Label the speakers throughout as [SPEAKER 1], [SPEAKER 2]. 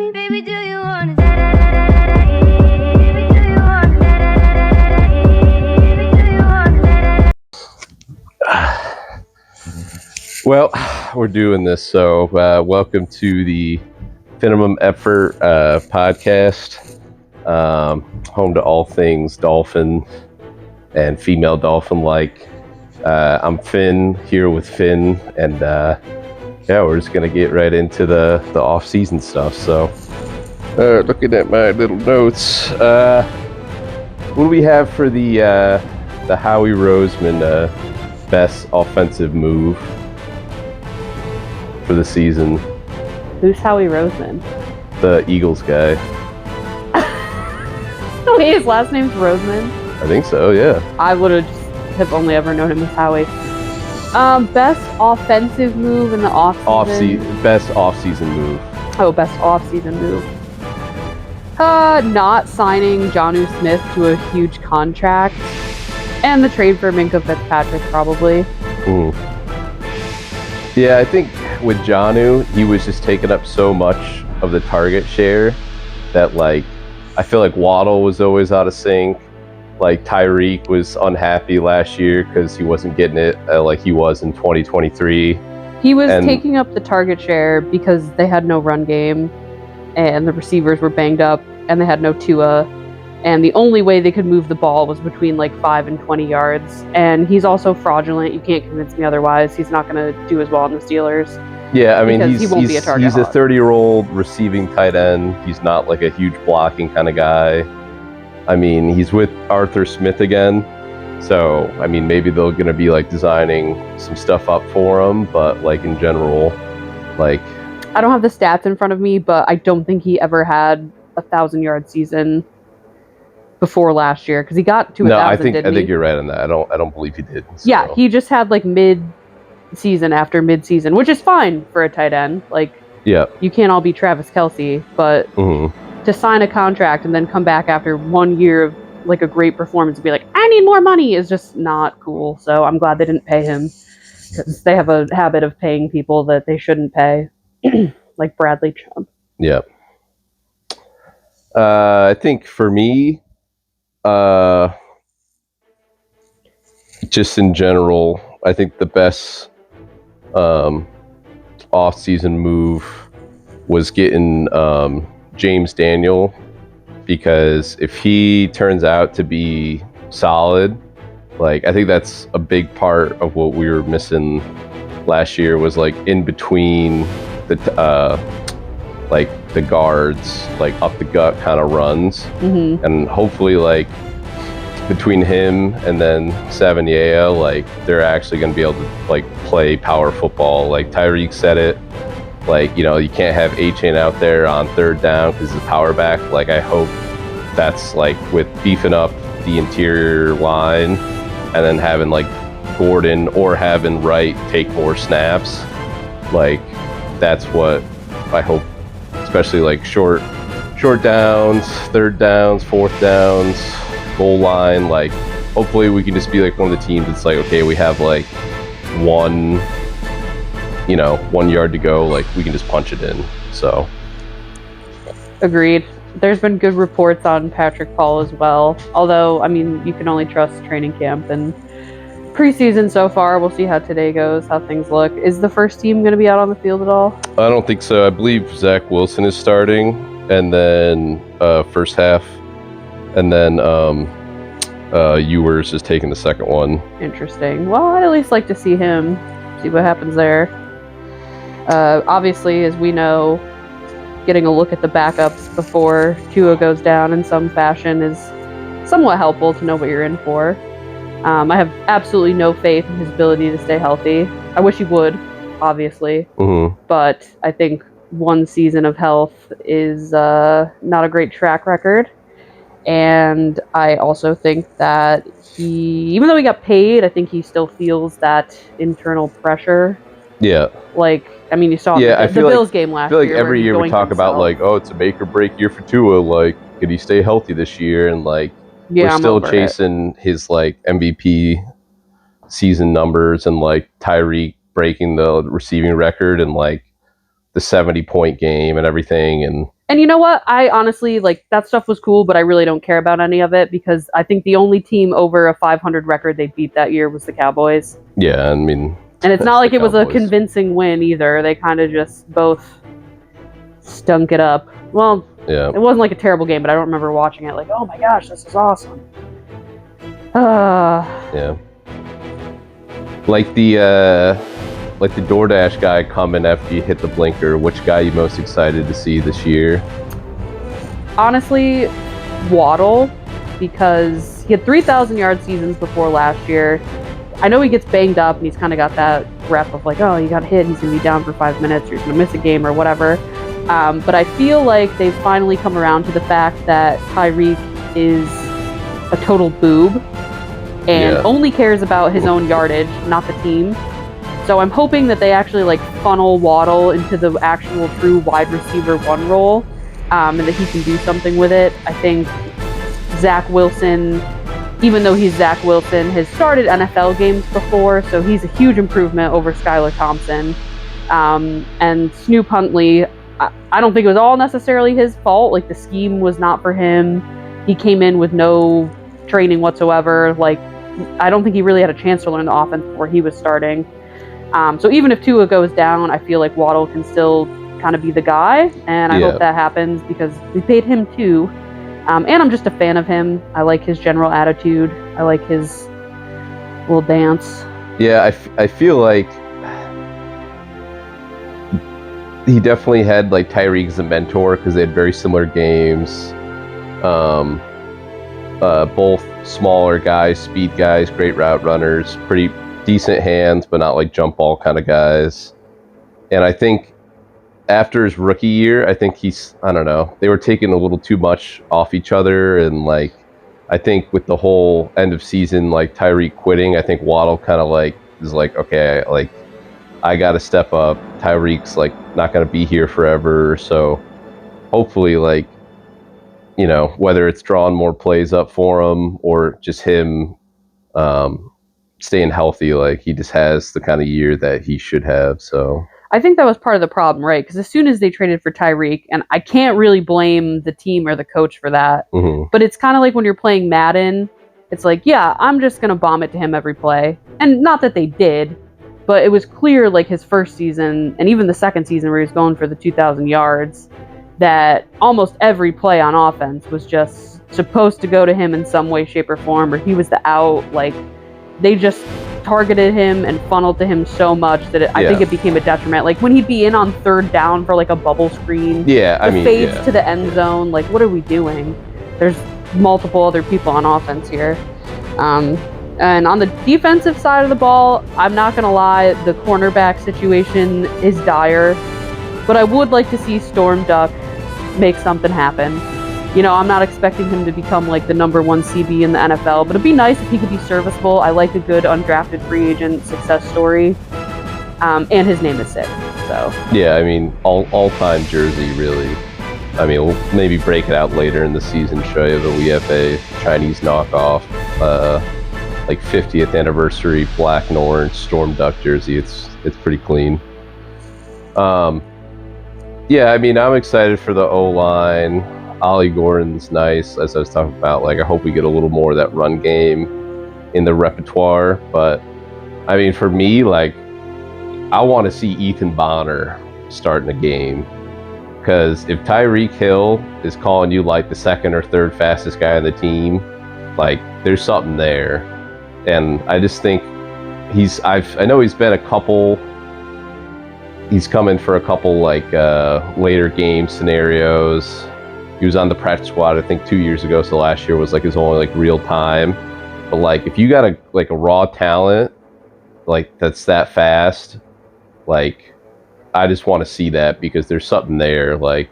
[SPEAKER 1] me, baby, do you want it? Baby, do you want it? Baby, do you want it?
[SPEAKER 2] Well, we're doing this, so welcome to the Phinimum Effort podcast, home to all things dolphin and female dolphin-like. I'm Finn, here with Finn, and we're just going to get right into the off-season stuff. So, looking at my little notes, what do we have for the Howie Roseman best offensive move for the season?
[SPEAKER 3] Who's Howie Roseman?
[SPEAKER 2] The Eagles guy.
[SPEAKER 3] Wait, his last name's Roseman?
[SPEAKER 2] I think so, yeah.
[SPEAKER 3] I would have only ever known him as Howie. Best offensive move in the offseason?
[SPEAKER 2] Best off-season move.
[SPEAKER 3] Oh, best off-season move. Not signing Jonnu Smith to a huge contract. And the trade for Minkah Fitzpatrick, probably.
[SPEAKER 2] Yeah, I think with Jonnu, he was just taking up so much of the target share that, like, I feel like Waddle was always out of sync. Like, Tyreek was unhappy last year because he wasn't getting it like he was in 2023.
[SPEAKER 3] He was taking up the target share because they had no run game, and the receivers were banged up, and they had no Tua, and the only way they could move the ball was between like 5 and 20 yards. And he's also fraudulent. You can't convince me otherwise. He's not going to do as well on the Steelers.
[SPEAKER 2] Yeah, I mean,
[SPEAKER 3] he won't be a target
[SPEAKER 2] he's a
[SPEAKER 3] hog.
[SPEAKER 2] 30-year-old receiving tight end. He's not like a huge blocking kind of guy. I mean, he's with Arthur Smith again. So, I mean, maybe they're going to be like designing some stuff up for him. But like in general, like...
[SPEAKER 3] I don't have the stats in front of me, but I don't think he ever had a 1,000-yard season before last year, because he got to 1,000.
[SPEAKER 2] No, I think you're right on that. I don't believe he did. So.
[SPEAKER 3] Yeah, he just had like mid-season after mid-season, which is fine for a tight end. Like,
[SPEAKER 2] yeah,
[SPEAKER 3] you can't all be Travis Kelce, but to sign a contract and then come back after 1 year of like a great performance and be like, I need more money, is just not cool. So I'm glad they didn't pay him, because they have a habit of paying people that they shouldn't pay, like Bradley Chubb.
[SPEAKER 2] Yeah. I think for me, just in general, I think the best off-season move was getting James Daniel, because if he turns out to be solid, like, I think that's a big part of what we were missing last year, was like in between the the guards, like up the gut kind of runs. And hopefully, like, between him and then Savanier, like, they're actually going to be able to like play power football. Like Tyreek said it, like, you know, you can't have A-Chain out there on third down because he's a power back. Like, I hope that's like with beefing up the interior line and then having like Gordon or having Wright take more snaps. Like, that's what I hope, especially like short downs, third downs, fourth downs, goal line. Like, hopefully we can just be like one of the teams that's like, okay, we have like 1 yard to go, like we can just punch it in. So
[SPEAKER 3] Agreed. There's been good reports on Patrick Paul as well, although, I mean, you can only trust training camp and preseason so far. We'll see how today goes, how things look. Is the first team going to be out on the field at all?
[SPEAKER 2] I don't think so. I believe Zach Wilson is starting, and then first half, and then Ewers is taking the second one.
[SPEAKER 3] Interesting. Well, I'd at least like to see him, see what happens there. Obviously, as we know, getting a look at the backups before Tua goes down in some fashion is somewhat helpful to know what you're in for. I have absolutely no faith in his ability to stay healthy. I wish he would, obviously, but I think 1 season of health is not a great track record. And I also think that even though he got paid, I think he still feels that internal pressure.
[SPEAKER 2] Yeah.
[SPEAKER 3] Like, I mean, you saw the Bills game last year.
[SPEAKER 2] I feel like every year we talk about like, oh, it's a make or break year for Tua. Like, could he stay healthy this year? And like, we're still chasing his like MVP season numbers, and like Tyreek breaking the receiving record and like the 70-point game and everything.
[SPEAKER 3] And you know what? I honestly, like, that stuff was cool, but I really don't care about any of it because I think the only team over a 500 record they beat that year was the Cowboys.
[SPEAKER 2] Yeah, I mean,
[SPEAKER 3] And it's not like
[SPEAKER 2] the
[SPEAKER 3] it was a
[SPEAKER 2] Cowboys.
[SPEAKER 3] convincing win either. They kind of just both stunk it up. Well,
[SPEAKER 2] Yeah.
[SPEAKER 3] it wasn't like a terrible game, but I don't remember watching it like, oh my gosh, this is awesome.
[SPEAKER 2] Yeah. Like the DoorDash guy coming after you hit the blinker, which guy are you most excited to see this year?
[SPEAKER 3] Honestly, Waddle, because he had 3,000 yard seasons before last year. I know he gets banged up and he's kind of got that rep of like, oh, he got hit, he's going to be down for 5 minutes, or he's going to miss a game or whatever. But I feel like they've finally come around to the fact that Tyreek is a total boob and only cares about his own yardage, not the team. So I'm hoping that they actually like funnel Waddle into the actual true wide receiver one role, and that he can do something with it. I think Zach Wilson, even though he's Zach Wilson, has started NFL games before, so he's a huge improvement over Skylar Thompson. And Snoop Huntley, I don't think it was all necessarily his fault. Like, the scheme was not for him. He came in with no training whatsoever. Like, I don't think he really had a chance to learn the offense before he was starting. So even if Tua goes down, I feel like Waddle can still kind of be the guy, and I hope that happens because we paid him too. And I'm just a fan of him. I like his general attitude. I like his little dance.
[SPEAKER 2] Yeah, I feel like he definitely had like Tyreek as a mentor because they had very similar games. Both smaller guys, speed guys, great route runners, pretty decent hands, but not like jump ball kind of guys. And I think after his rookie year, I think I don't know, they were taking a little too much off each other. And like, I think with the whole end of season, like Tyreek quitting, I think Waddle kind of like is like, okay, like I got to step up. Tyreek's like not going to be here forever. So hopefully, like, you know, whether it's drawing more plays up for him or just him staying healthy, like he just has the kind of year that he should have. So
[SPEAKER 3] I think that was part of the problem, right? Because as soon as they traded for Tyreek, and I can't really blame the team or the coach for that, but it's kind of like when you're playing Madden, it's like, yeah, I'm just going to bomb it to him every play. And not that they did, but it was clear, like his first season, and even the second season where he was going for the 2,000 yards, that almost every play on offense was just supposed to go to him in some way, shape, or form, or he was the out. Like, they just targeted him and funneled to him so much that I think it became a detriment. Like when he'd be in on third down for like a bubble screen, fades to the end zone. Like, what are we doing? There's multiple other people on offense here. And on the defensive side of the ball, I'm not going to lie, the cornerback situation is dire. But I would like to see Storm Duck make something happen. You know, I'm not expecting him to become like the number one CB in the NFL, but it'd be nice if he could be serviceable. I like a good undrafted free agent success story. And his name is sick, so. Yeah,
[SPEAKER 2] I mean, all-time jersey, really. I mean, we'll maybe break it out later in the season, show you, but we have a Chinese knockoff, like 50th anniversary black and orange Storm Duck jersey. It's pretty clean. Yeah, I mean, I'm excited for the O-line. Ollie Gordon's nice, as I was talking about. Like, I hope we get a little more of that run game in the repertoire. But, I mean, for me, like, I want to see Ethan Bonner starting a game. Because if Tyreek Hill is calling you, like, the second or third fastest guy on the team, like, there's something there. And I just think I know he's been he's come in for a couple, like, later game scenarios. He was on the practice squad, I think, 2 years ago. So last year was like his only like real time. But like, if you got a raw talent, like that's that fast, like I just want to see that because there's something there. Like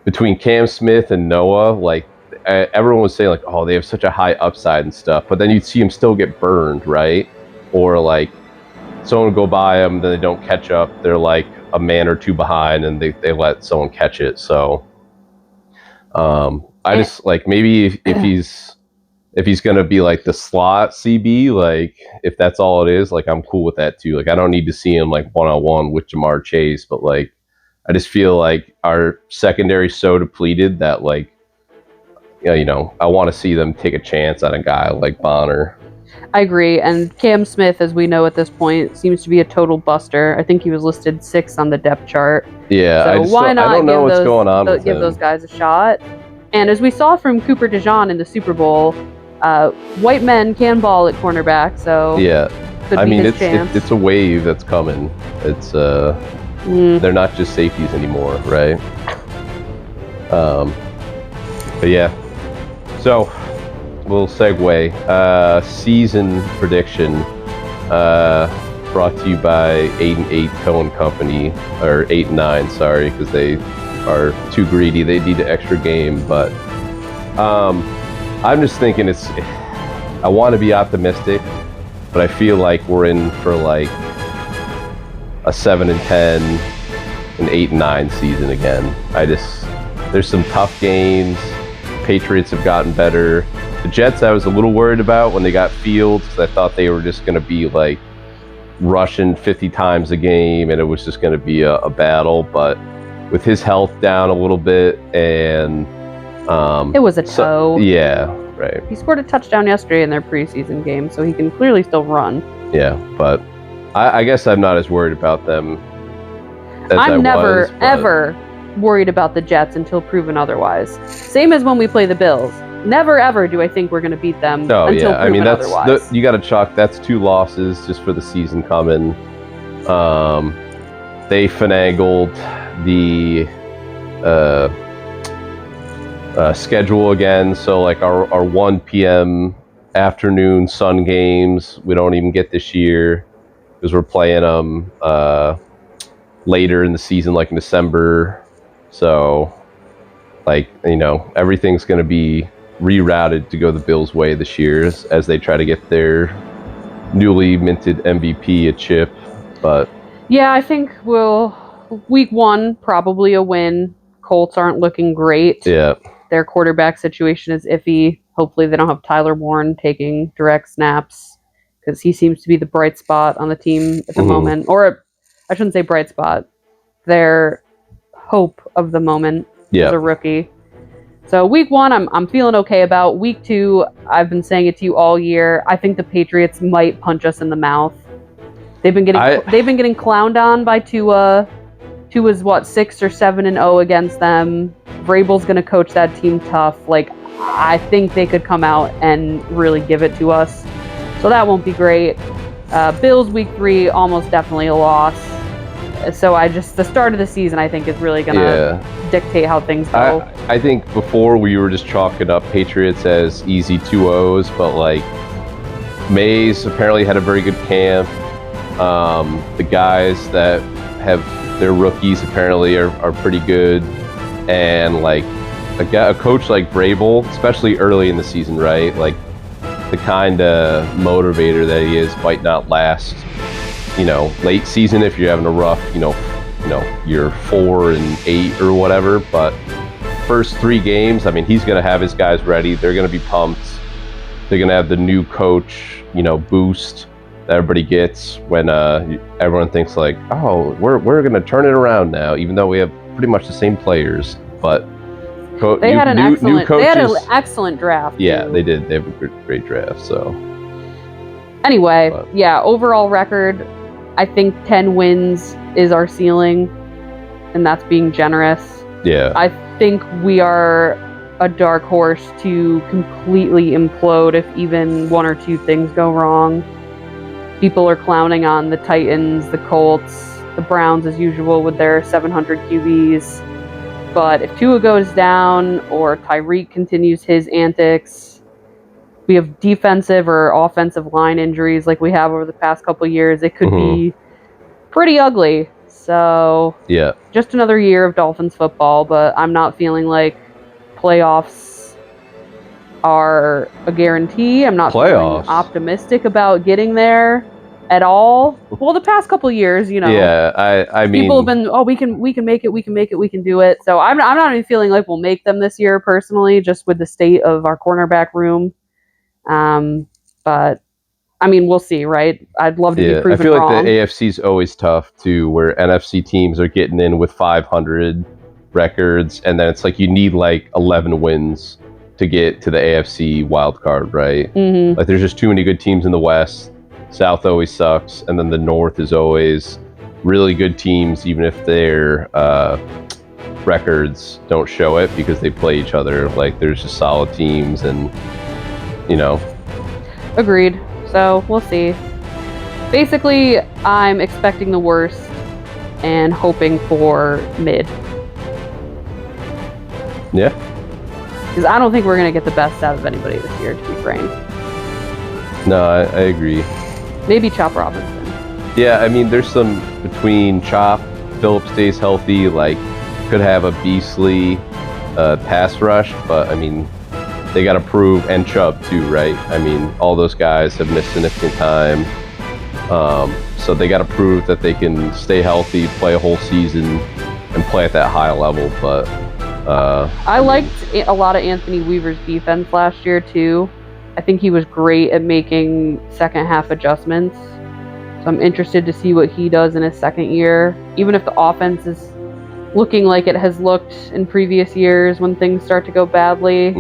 [SPEAKER 2] between Cam Smith and Noah, like everyone was saying like, oh, they have such a high upside and stuff. But then you'd see him still get burned, right? Or like someone would go by them, then they don't catch up. They're like a man or two behind, and they let someone catch it. So. I just like maybe if he's gonna be like the slot CB, like if that's all it is, like I'm cool with that too. Like I don't need to see him like one-on-one with Jamar Chase, but like I just feel like our secondary so depleted that like, I want to see them take a chance on a guy like Bonner.
[SPEAKER 3] I agree. And Cam Smith, as we know at this point, seems to be a total buster. I think he was listed 6th on the depth chart.
[SPEAKER 2] Yeah,
[SPEAKER 3] So why not
[SPEAKER 2] I don't know
[SPEAKER 3] give
[SPEAKER 2] what's
[SPEAKER 3] those
[SPEAKER 2] going on with
[SPEAKER 3] give
[SPEAKER 2] him.
[SPEAKER 3] those guys a shot? And as we saw from Cooper DeJean in the Super Bowl, white men can ball at cornerback. So
[SPEAKER 2] Yeah,
[SPEAKER 3] could be his chance.
[SPEAKER 2] it's a wave that's coming. It's they're not just safeties anymore, right? But yeah, so we'll segue. Season prediction brought to you by 8-8 Tone Company, or 8-9, sorry, because they are too greedy. They need an extra game, but I'm just thinking I want to be optimistic, but I feel like we're in for like a 7-10 and 8-9 season again. There's some tough games. Patriots have gotten better. The Jets I was a little worried about when they got Fields, because I thought they were just going to be like rushing 50 times a game and it was just going to be a battle. But with his health down a little bit and
[SPEAKER 3] it was a toe.
[SPEAKER 2] Yeah, right.
[SPEAKER 3] He scored a touchdown yesterday in their preseason game, so he can clearly still run.
[SPEAKER 2] Yeah, but I guess I'm not as worried about them as
[SPEAKER 3] I'm never, ever worried about the Jets until proven otherwise. Same as when we play the Bills. Never, ever do I think we're going to beat them until proven otherwise.
[SPEAKER 2] You got to chalk. That's 2 losses just for the season coming. They finagled the schedule again, so like our 1 p.m. afternoon sun games we don't even get this year because we're playing them later in the season, like in December. So like, everything's going to be rerouted to go the Bills' way this year as they try to get their newly minted MVP a chip. But
[SPEAKER 3] yeah, I think week 1 probably a win. Colts aren't looking great.
[SPEAKER 2] Yeah.
[SPEAKER 3] Their quarterback situation is iffy. Hopefully they don't have Tyler Warren taking direct snaps because he seems to be the bright spot on the team at the moment. Or I shouldn't say bright spot. Their hope of the moment as a rookie. So week 1, I'm feeling okay about. Week 2, I've been saying it to you all year. I think the Patriots might punch us in the mouth. They've been getting clowned on by Tua. Tua's 6 or 7-0 against them. Vrabel's going to coach that team tough. Like, I think they could come out and really give it to us. So that won't be great. Bills week 3, almost definitely a loss. So the start of the season, I think, is really going to dictate how things go.
[SPEAKER 2] I think before we were just chalking up Patriots as easy 2-0s, but like Mays apparently had a very good camp. The guys that have their rookies apparently are pretty good. And like a coach like Vrabel, especially early in the season, right? Like the kind of motivator that he is might not last, late season if you're having a rough, you're 4-8 or whatever. But first 3 games, I mean, he's going to have his guys ready. They're going to be pumped. They're going to have the new coach, boost that everybody gets when everyone thinks like, oh, we're going to turn it around now, even though we have pretty much the same players. But
[SPEAKER 3] they had an excellent draft.
[SPEAKER 2] Yeah,
[SPEAKER 3] too.
[SPEAKER 2] They did. They have a great draft. So
[SPEAKER 3] anyway, overall record, I think 10 wins is our ceiling, and that's being generous.
[SPEAKER 2] Yeah.
[SPEAKER 3] I think we are a dark horse to completely implode if even 1 or 2 things go wrong. People are clowning on the Titans, the Colts, the Browns as usual with their 700 QBs. But if Tua goes down or Tyreek continues his antics, we have defensive or offensive line injuries like we have over the past couple of years, it could be pretty ugly. So just another year of Dolphins football, but I'm not feeling like playoffs are a guarantee. I'm not feeling optimistic about getting there at all. Well, the past couple of years,
[SPEAKER 2] Yeah, I mean,
[SPEAKER 3] people have been, we can make it, we can do it. So I'm not even feeling like we'll make them this year personally, just with the state of our cornerback room. But I mean, we'll see, right? I'd love to be
[SPEAKER 2] Yeah,
[SPEAKER 3] proven
[SPEAKER 2] I feel
[SPEAKER 3] wrong.
[SPEAKER 2] like the AFC is always tough too, where NFC teams are getting in with 500 records, and then it's like you need like 11 wins to get to the AFC wild card, right?
[SPEAKER 3] Mm-hmm.
[SPEAKER 2] Like there's just too many good teams in the West. South always sucks, and then the North is always really good teams, even if their records don't show it because they play each other. Like there's just solid teams, and you know.
[SPEAKER 3] Agreed. So we'll see. Basically, I'm expecting the worst and hoping for mid.
[SPEAKER 2] Yeah.
[SPEAKER 3] Because I don't think we're going to get the best out of anybody this year, to be frank.
[SPEAKER 2] No, I agree.
[SPEAKER 3] Maybe Chop Robinson.
[SPEAKER 2] Yeah, I mean, there's some between Chop, Phillips stays healthy, like could have a beastly pass rush, but I mean, they got to prove, and Chubb too, right? I mean, all those guys have missed significant time, so they got to prove that they can stay healthy, play a whole season, and play at that high level. But
[SPEAKER 3] I liked a lot of Anthony Weaver's defense last year too. I think he was great at making second half adjustments. So I'm interested to see what he does in his second year. Even if the offense is looking like it has looked in previous years when things start to go badly,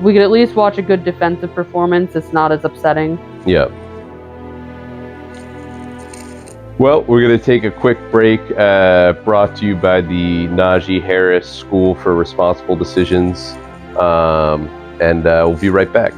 [SPEAKER 3] we could at least watch a good defensive performance. It's not as upsetting.
[SPEAKER 2] Yeah. Well, we're going to take a quick break, brought to you by the Najee Harris School for Responsible Decisions. And we'll be right back.